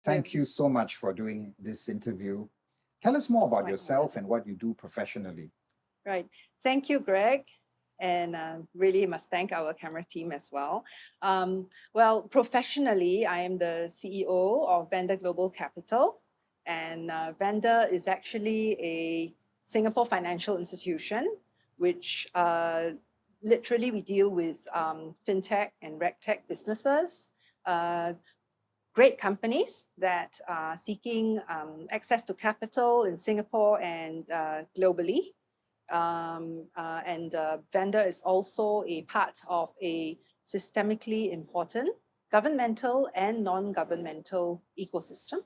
Thank you so much for doing this interview. Tell us more about My yourself and what you do professionally. Right. Thank you, Greg. And really must thank our camera team as well. Well, professionally, I am the CEO of Vendor Global Capital. And Vendor is actually a Singapore financial institution, which literally we deal with fintech and regtech businesses, great companies that are seeking access to capital in Singapore and globally. Vendor is also a part of a systemically important governmental and non-governmental ecosystem,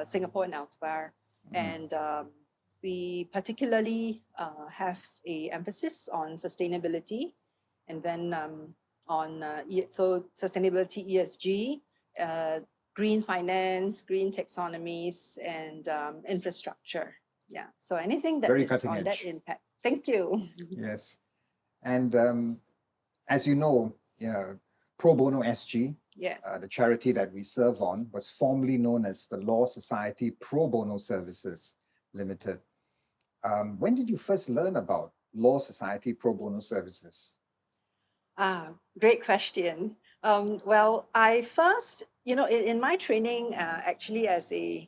Singapore and elsewhere. And we particularly have a emphasis on sustainability, and then so sustainability, ESG, green finance, green taxonomies, and infrastructure. Yeah, so anything that Very is cutting on that edge. impact. Thank you. Yes. And as you know, Pro Bono SG, Yes. the charity that we serve on, was formerly known as the Law Society Pro Bono Services Limited. When did you first learn about Law Society Pro Bono Services? Great question. Well, I first, in my training, actually as a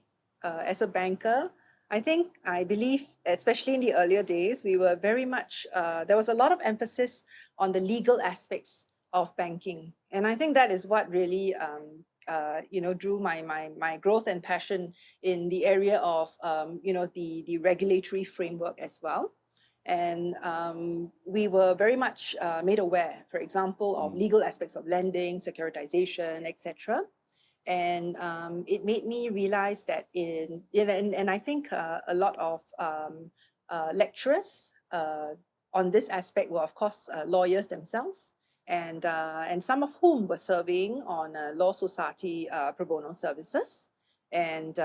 banker, I believe, especially in the earlier days, we were very much, there was a lot of emphasis on the legal aspects of banking. And I think that is what really, drew my growth and passion in the area of, the regulatory framework as well. And we were very much made aware, for example, of legal aspects of lending, securitization, etc. And it made me realize that and I think a lot of lecturers on this aspect were, of course, lawyers themselves, and some of whom were serving on Law Society pro bono services. And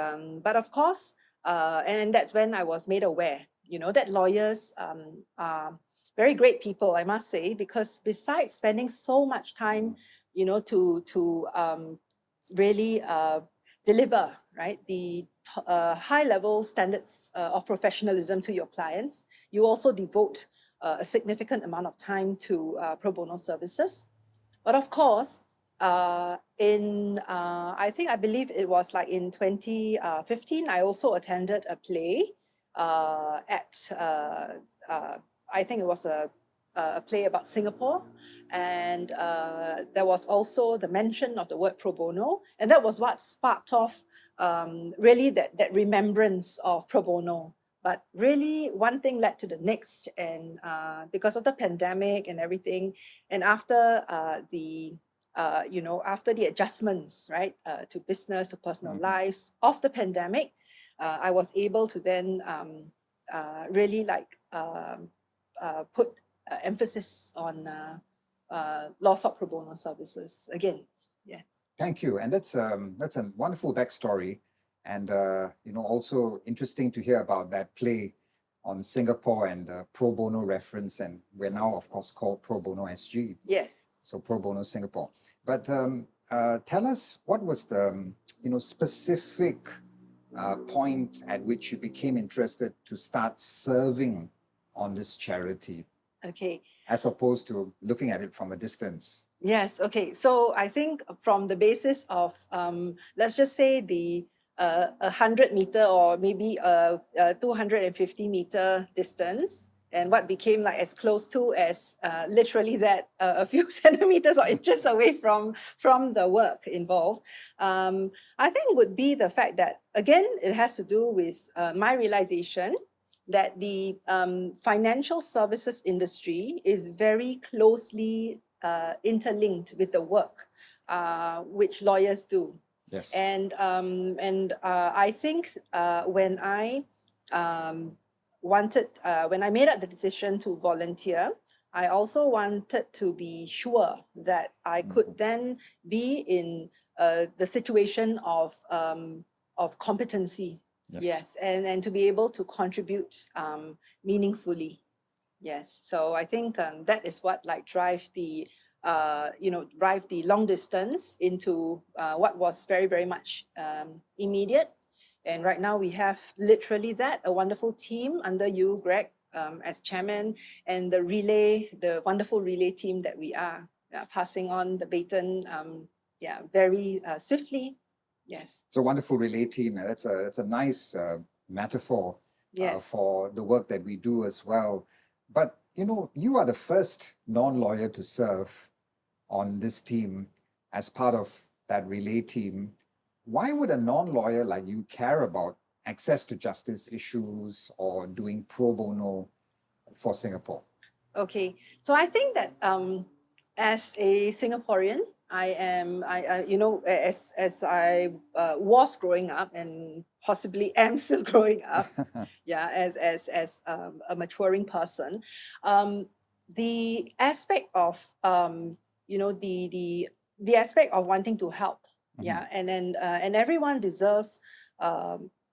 but of course, and that's when I was made aware, that lawyers are very great people, I must say, because besides spending so much time, to really deliver, right, the high level standards of professionalism to your clients, you also devote a significant amount of time to pro bono services. But of course, I believe it was like in 2015, I also attended a play at, I think it was a play about Singapore. And there was also the mention of the word pro bono. And that was what sparked off really that remembrance of pro bono. But really, one thing led to the next. And because of the pandemic and everything, and after after the adjustments, right, to business, to personal lives of the pandemic, I was able to then really put emphasis on law pro bono services again. Yes. Thank you. And that's a wonderful backstory. And also interesting to hear about that play on Singapore and pro bono reference. And we're now, of course, called Pro Bono SG. Yes. So Pro Bono Singapore. But tell us, what was the specific point at which you became interested to start serving on this charity? Okay. As opposed to looking at it from a distance. Yes. Okay. So I think from the basis of, let's just say the 100-meter or maybe a 250-meter distance, and what became like as close to as literally that a few centimeters or inches away from the work involved, I think would be the fact that, again, it has to do with my realization that the financial services industry is very closely interlinked with the work which lawyers do. Yes. And I think when I when I made up the decision to volunteer, I also wanted to be sure that I could then be in the situation of competency. Yes, and to be able to contribute meaningfully. Yes, so I think that is what drives the drive the long distance into what was very, very much immediate. And right now we have literally that, a wonderful team under you, Greg, as chairman, and the wonderful relay team that we are passing on the baton, very swiftly. Yes. It's a wonderful relay team. That's a nice metaphor Yes. for the work that we do as well. But you are the first non-lawyer to serve on this team as part of that relay team. Why would a non-lawyer like you care about access to justice issues or doing pro bono for Singapore? Okay, so I think that as a Singaporean, as I was growing up and possibly am still growing up, as a maturing person, the aspect of the aspect of wanting to help, and everyone deserves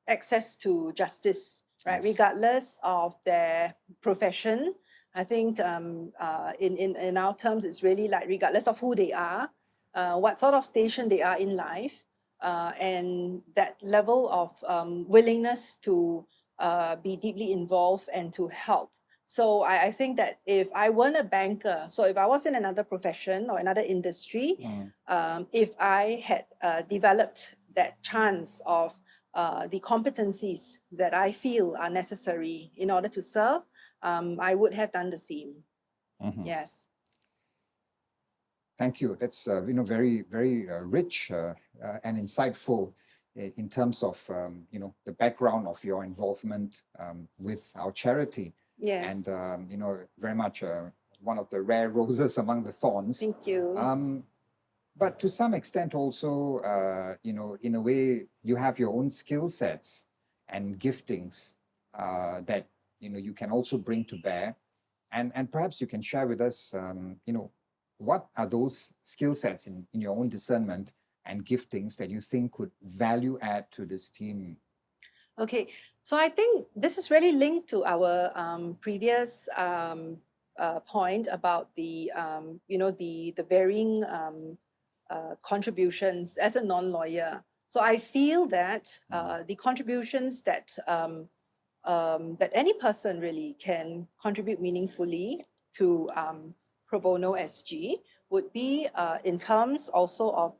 access to justice, right? Yes. Regardless of their profession. I think in our terms, it's really like regardless of who they are, what sort of station they are in life, and that level of willingness to be deeply involved and to help. So I think that if I weren't a banker, so if I was in another profession or another industry, if I had developed that chance of the competencies that I feel are necessary in order to serve, I would have done the same. Yes. Thank you. That's very, very rich and insightful in terms of the background of your involvement with our charity. Yes. And very much one of the rare roses among the thorns. Thank you. But to some extent also, in a way, you have your own skill sets and giftings that you can also bring to bear, and perhaps you can share with us, what are those skill sets in your own discernment and giftings that you think could value add to this team? Okay, so I think this is really linked to our previous point about the varying contributions as a non-lawyer. So I feel that the contributions that any person really can contribute meaningfully to Pro Bono SG would be in terms also of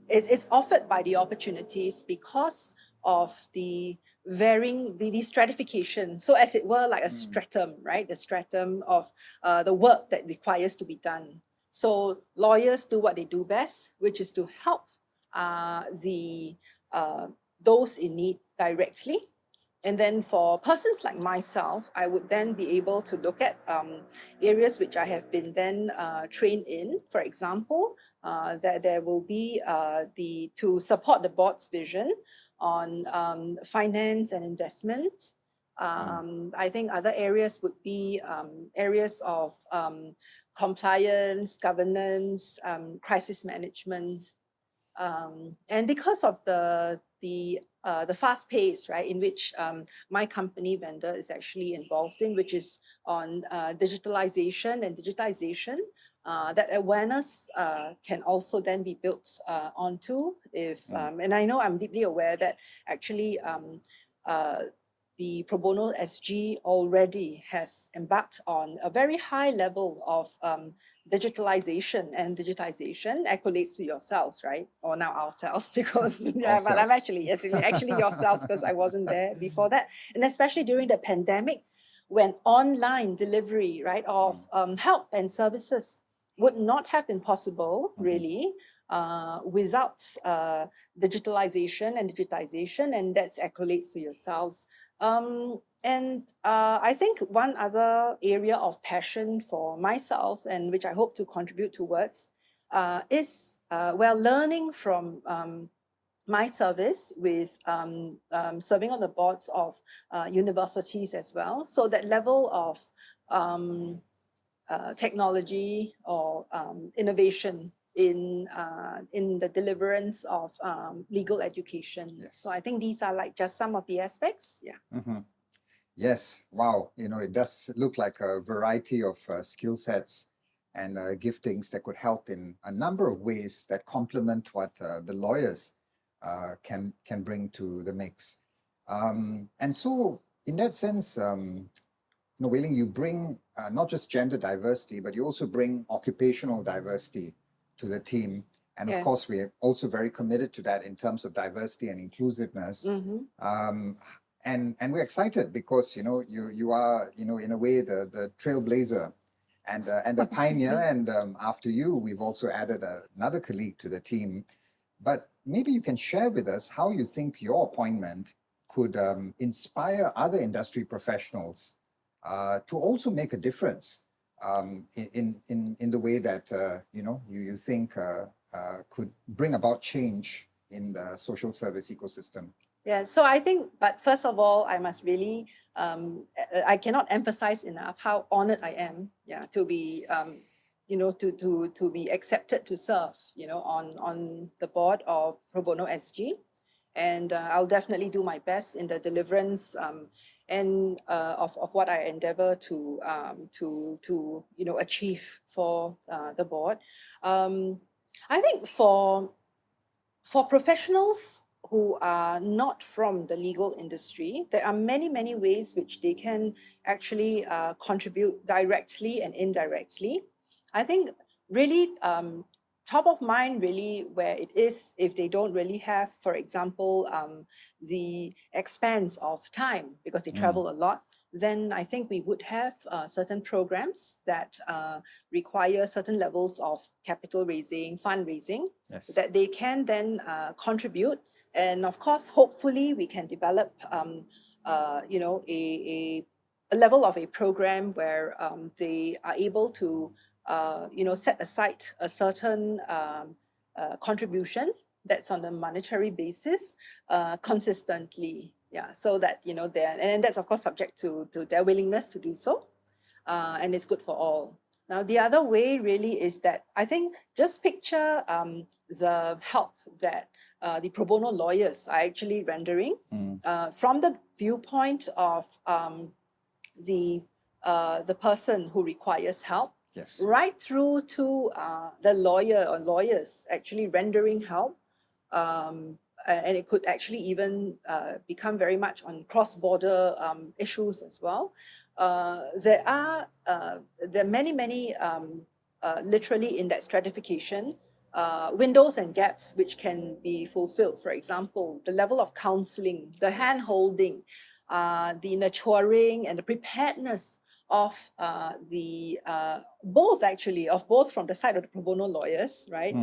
it's offered by the opportunities because of the varying the stratification. So as it were, like a stratum, right? The stratum of the work that requires to be done. So lawyers do what they do best, which is to help those in need directly. And then for persons like myself, I would then be able to look at areas which I have been then trained in. For example, that there will be to support the board's vision on finance and investment. I think other areas would be areas of compliance, governance, crisis management. And because of the fast pace, right, in which my company vendor is actually involved in, which is on digitalization and digitization, that awareness can also then be built onto. And I know I'm deeply aware that actually the Pro Bono SG already has embarked on a very high level of digitalization and digitization. Accolades to yourselves, right? Or now ourselves, because but I'm actually yourselves, because I wasn't there before that. And especially during the pandemic, when online delivery, right, of help and services would not have been possible, really, without digitalization and digitization, and that's accolades to yourselves. And I think one other area of passion for myself, and which I hope to contribute towards, is learning from my service with serving on the boards of universities as well. So that level of technology or innovation in the deliverance of legal education. Yes. So I think these are like just some of the aspects. Yeah. Yes. Wow. It does look like a variety of skill sets and giftings that could help in a number of ways that complement what the lawyers can bring to the mix. And so, in that sense, Wei Ling, you bring not just gender diversity, but you also bring occupational diversity to the team. And of course, we're also very committed to that in terms of diversity and inclusiveness. And we're excited because you are in a way the trailblazer and the pioneer. And after you, we've also added another colleague to the team. But maybe you can share with us how you think your appointment could inspire other industry professionals to also make a difference in the way that you think could bring about change in the social service ecosystem. Yeah, so I think, but first of all, I must really, I cannot emphasize enough how honored I am, to be, to be accepted to serve, on the board of Pro Bono SG. And I'll definitely do my best in the deliverance and of what I endeavor to achieve for the board. I think for professionals who are not from the legal industry, there are many, many ways which they can actually contribute directly and indirectly. I think really top of mind really where it is, if they don't really have, for example, the expense of time because they travel a lot, then I think we would have certain programs that require certain levels of capital raising, fundraising, that they can then contribute. And of course, hopefully we can develop, a level of a program where they are able to, set aside a certain contribution that's on a monetary basis consistently. Yeah, so that, and that's of course subject to their willingness to do so. And it's good for all. Now, the other way really is that I think just picture the help that the pro bono lawyers are actually rendering from the viewpoint of the person who requires help, right through to the lawyer or lawyers actually rendering help. And it could actually even become very much on cross-border issues as well. There are many, literally in that stratification, windows and gaps which can be fulfilled. For example, the level of counseling, the hand-holding, the nurturing and the preparedness of both from the side of the pro bono lawyers, right?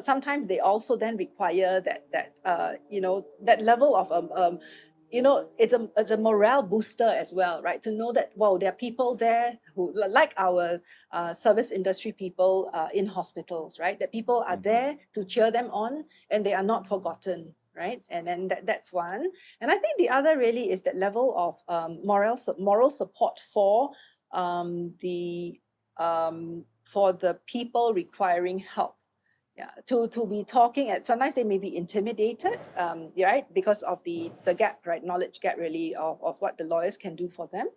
Sometimes they also then require that level of it's a morale booster as well, right? To know that, wow, there are people there who, like our service industry people in hospitals, right? That people are there to cheer them on and they are not forgotten, right? And then that's one. And I think the other really is that level of moral support for the people requiring help. Yeah, to be talking at, sometimes they may be intimidated, right, because of the gap, right, knowledge gap really of what the lawyers can do for them,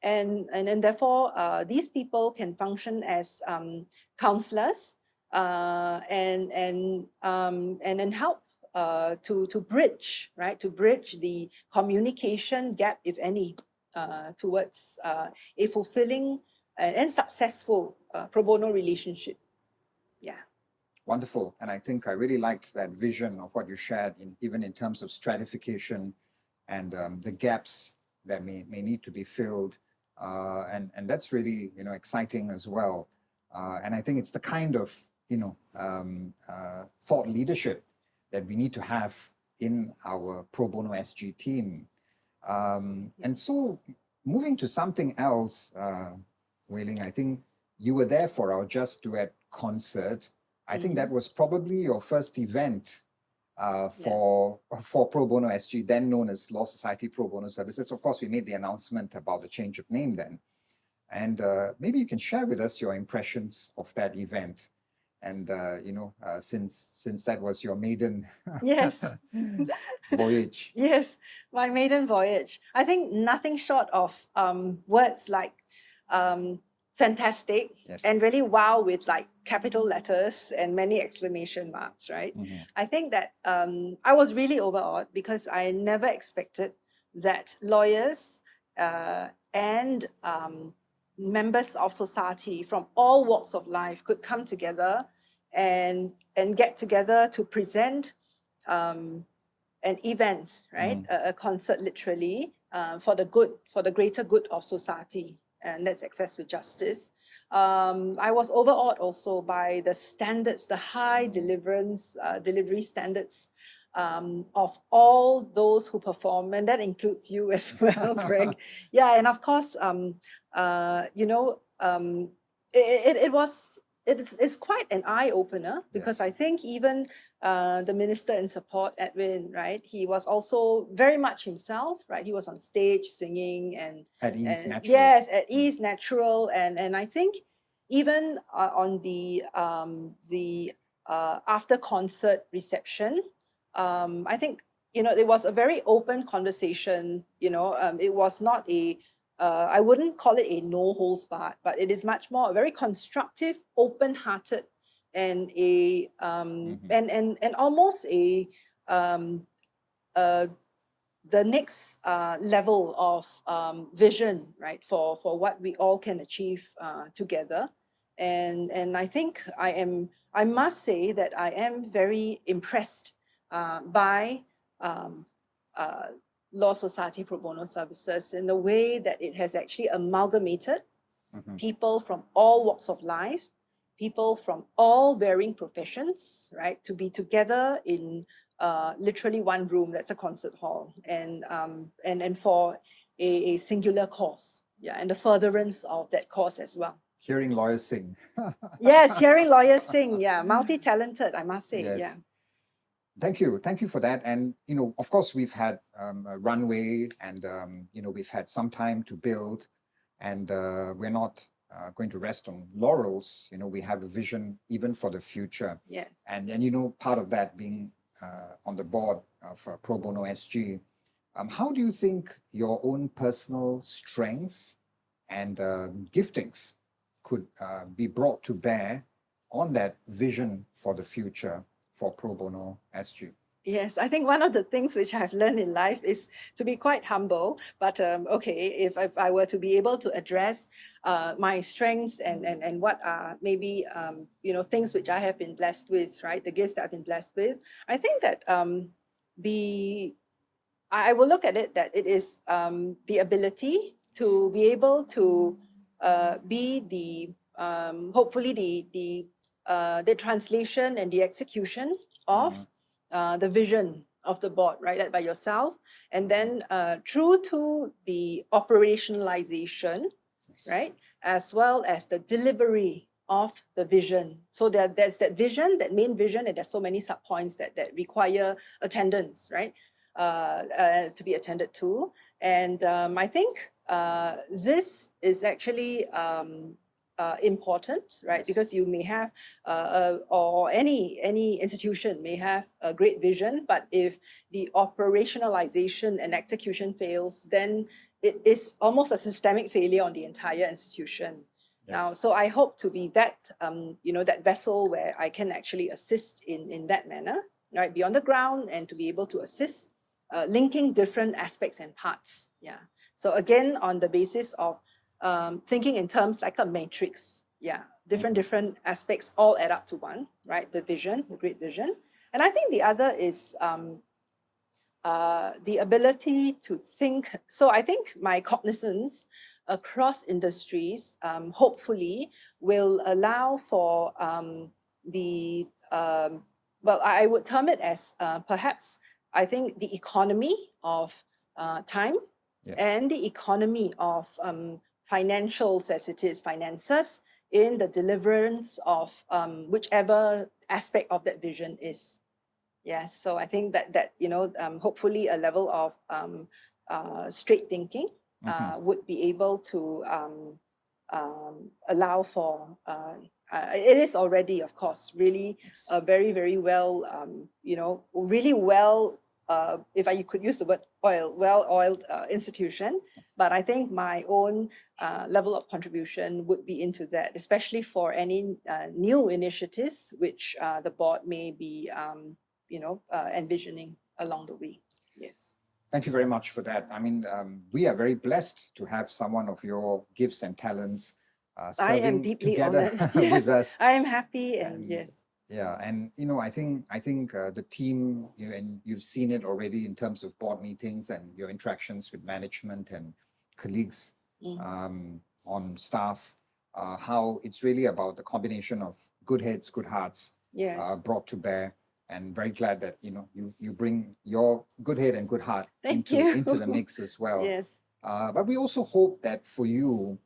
and therefore these people can function as counselors and help to bridge, right, to bridge the communication gap, if any, towards a fulfilling and successful pro bono relationship. Yeah. Wonderful. And I think I really liked that vision of what you shared, even in terms of stratification and the gaps that may need to be filled. And that's really, exciting as well. And I think it's the kind of, thought leadership that we need to have in our Pro Bono SG team. And so moving to something else, Wei Ling, I think you were there for our Just Duet concert. I think that was probably your first event for Pro Bono SG, then known as Law Society Pro Bono Services. Of course, we made the announcement about the change of name then. And maybe you can share with us your impressions of that event. And, since that was your maiden voyage. Yes, my maiden voyage. I think nothing short of words like fantastic Yes. and really wow with like capital letters and many exclamation marks, right? I think that I was really overawed because I never expected that lawyers and members of society from all walks of life could come together and get together to present an event, right? A concert, literally, for the greater good of society, and that's access to justice. I was overawed also by the standards, the high delivery standards of all those who perform, and that includes you as well, Greg. Yeah, and of course, it's quite an eye opener because Yes. I think even the minister in support, Edwin, right? He was also very much himself, right? He was on stage singing and At ease, and natural. yes, at ease, natural, and I think even on the after concert reception, I think it was a very open conversation. It was not a I wouldn't call it a no holds barred, but it is much more a very constructive, open-hearted, and a and almost a the next level of vision, right, for what we all can achieve together. And I think I must say that I am very impressed by Law Society Pro Bono Services in the way that it has actually amalgamated people from all walks of life, people from all varying professions, right, to be together in literally one room, that's a concert hall, and for a singular cause, yeah, and the furtherance of that cause as well. Hearing lawyers sing. Yes, hearing lawyers sing, yeah, multi-talented, I must say, Yes. yeah. Thank you for that. And of course, we've had a runway, and we've had some time to build, and we're not going to rest on laurels. We have a vision even for the future. Yes. And part of that being on the board of Pro Bono SG. How do you think your own personal strengths and giftings could be brought to bear on that vision for the future for Pro Bono SG? Yes, I think one of the things which I've learned in life is to be quite humble. But okay, if I were to be able to address my strengths and what are maybe things which I have been blessed with, right? The gifts that I've been blessed with, I think that I will look at it that it is the ability to be able to be hopefully the translation and the execution of the vision of the board, right, led by yourself, and then through to the operationalization, Yes. right, as well as the delivery of the vision. So there's that vision, that main vision, and there's so many subpoints that require attendance, right, to be attended to. And I think this is actually important, right? Yes. Because you may have, or any institution may have a great vision, but if the operationalization and execution fails, then it is almost a systemic failure on the entire institution. Yes. Now, so I hope to be that, that vessel where I can actually assist in that manner, right, be on the ground and to be able to assist, linking different aspects and parts. Yeah. So again, on the basis of thinking in terms like a matrix, yeah, different aspects all add up to one, right? The vision, the great vision. And I think the other is the ability to think. So I think my cognizance across industries hopefully will allow for well, I would term it as perhaps, I think, the economy of time. Yes. And the economy of financials, as it is, finances, in the deliverance of whichever aspect of that vision is. Yes, so I think that hopefully a level of straight thinking would be able to allow for. It is already, of course, really Yes. very, very well, really well if I could use the word well-oiled institution, but I think my own level of contribution would be into that, especially for any new initiatives which the board may be, envisioning along the way. Yes. Thank you very much for that. I mean, we are very blessed to have someone of your gifts and talents I am serving deeply together honored. Yes, with us. I am happy, and And yes. yeah, and I think the team, and you've seen it already in terms of board meetings and your interactions with management and colleagues on staff, how it's really about the combination of good heads, good hearts Yes. brought to bear. And very glad that you bring your good head and good heart Thank you. into the mix as well. Yes. But we also hope that for you,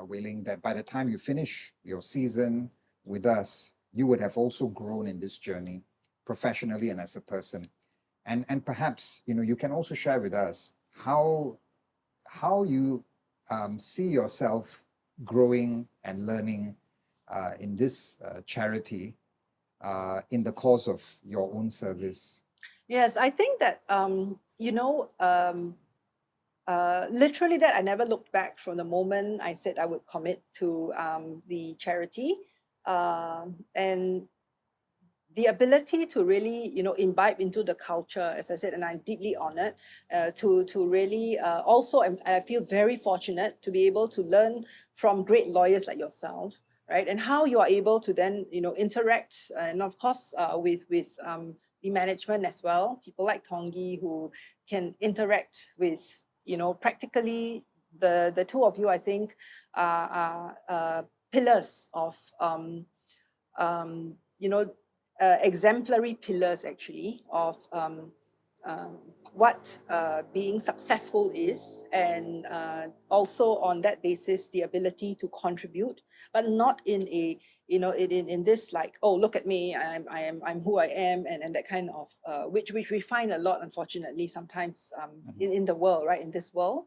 Wei Ling, that by the time you finish your season with us, you would have also grown in this journey professionally and as a person. And perhaps you can also share with us how you see yourself growing and learning in this charity in the course of your own service. Yes, I think that literally that I never looked back from the moment I said I would commit to the charity, and the ability to really imbibe into the culture, as I said, and I'm deeply honored to really also, and I feel very fortunate to be able to learn from great lawyers like yourself, right? And how you are able to then interact, and of course with the management as well, people like Tongi who can interact with practically the two of you. I think are pillars of exemplary pillars actually of what being successful is, and also on that basis the ability to contribute, but not in a in this like, oh, look at me, I'm who I am, and that kind of which we find a lot, unfortunately, sometimes in the world, right, in this world.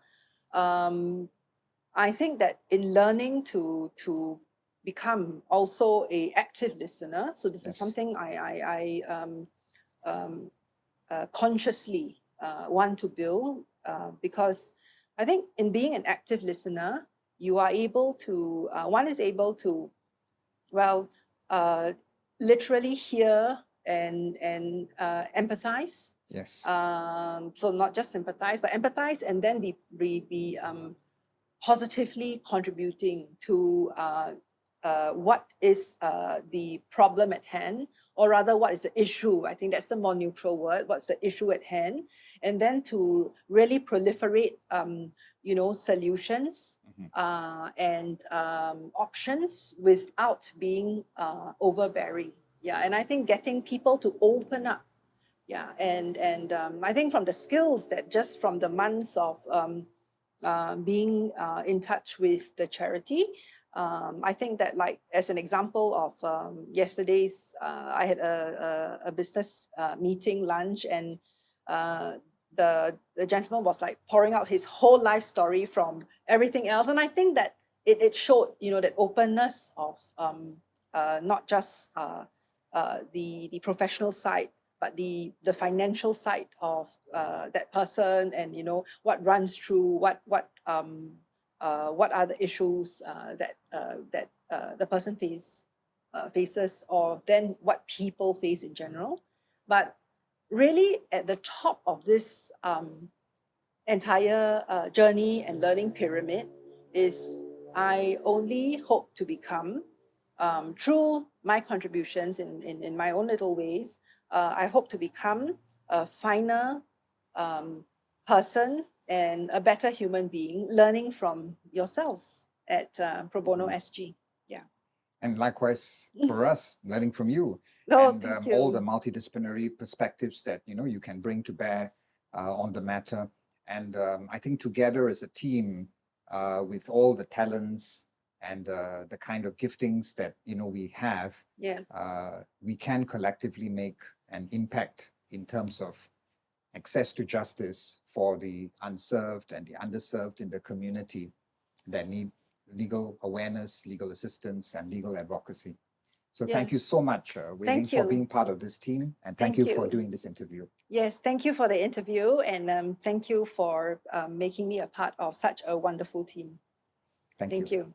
I think that in learning to become also a active listener, so this is something I consciously want to build, because I think in being an active listener, you are able to one is able to literally hear and empathize. Yes. So not just sympathize, but empathize, and then be positively contributing to what is the problem at hand, or rather what is the issue. I think that's the more neutral word. What's the issue at hand? And then to really proliferate solutions and options without being overbearing. Yeah, and I think getting people to open up. Yeah, and I think from the skills that just from the months of being in touch with the charity, I think that, like, as an example of yesterday's, I had a business meeting lunch, and the gentleman was like pouring out his whole life story from everything else, and I think that it showed that openness of not just the professional side, but the financial side of that person, and what runs through what are the issues that the person faces, or then what people face in general. But really, at the top of this entire journey and learning pyramid is, I only hope to become, through my contributions in my own little ways, I hope to become a finer person and a better human being, learning from yourselves at Pro Bono SG. Yeah. And likewise for us, learning from you, Oh, and thank all you. the multidisciplinary perspectives that you can bring to bear on the matter. And I think together as a team, with all the talents and the kind of giftings that we have, Yes. we can collectively make an impact in terms of access to justice for the unserved and the underserved in the community that need legal awareness, legal assistance, and legal advocacy. So Yeah. thank you so much, Wei Ling, Thank for you. being part of this team, and thank Thank you for you. doing this interview. Yes, thank you for the interview, and thank you for making me a part of such a wonderful team. Thank Thank you. you.